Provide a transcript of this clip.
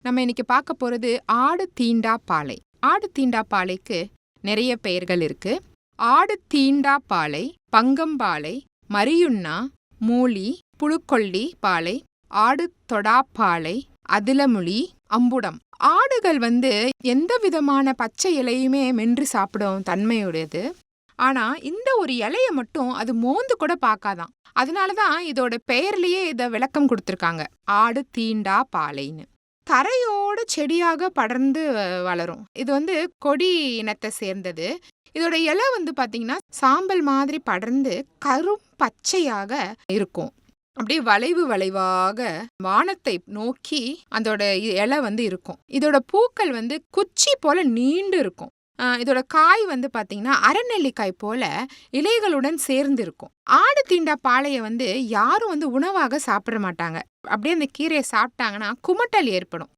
நம்ம இன்னைக்கு பார்க்க போறது ஆடு தீண்டா பாலை. ஆடு தீண்டா பாலைக்கு நிறைய பெயர்கள் இருக்கு. ஆடு தீண்டா பாலை, பங்கம்பாலை, மரியுண்ணா, மூலி, புழுக்கொல்லி பாலை, ஆடு தொடாப்பாலை, அதிலமுலி, அம்புடம். ஆடுகள் எந்த விதமான பச்சை இலையுமே மென்று சாப்பிடும் தன்மையுடையது. ஆனா இந்த ஒரு இலைய மட்டும் அது மோந்து கூட பார்க்காதாம். அதனாலதான் இதோட பெயர்லயே இத விளக்கம் கொடுத்திருக்காங்க, ஆடு தீண்டா பாலைன்னு. தரையோட செடியாக படர்ந்து வளரும். இது கொடி இனத்தை சேர்ந்தது. இதோட இலை பாத்தீங்கன்னா சாம்பல் மாதிரி படர்ந்து கரும் பச்சையாக இருக்கும். அப்படியே வளைவு வளைவாக வானத்தை நோக்கி அதோட இலை இருக்கும். இதோட பூக்கள் குச்சி போல நீண்டு இருக்கும். இதோட காய் பாத்தீங்கன்னா அரைநெல்லிக்காய் போல இலைகளுடன் சேர்ந்து இருக்கும். ஆடு தீண்டா பாலைய யாரும் உணவாக சாப்பிட மாட்டாங்க. அப்படியே அந்த கீரையை சாப்பிட்டாங்கன்னா குமட்டல் ஏற்படும்.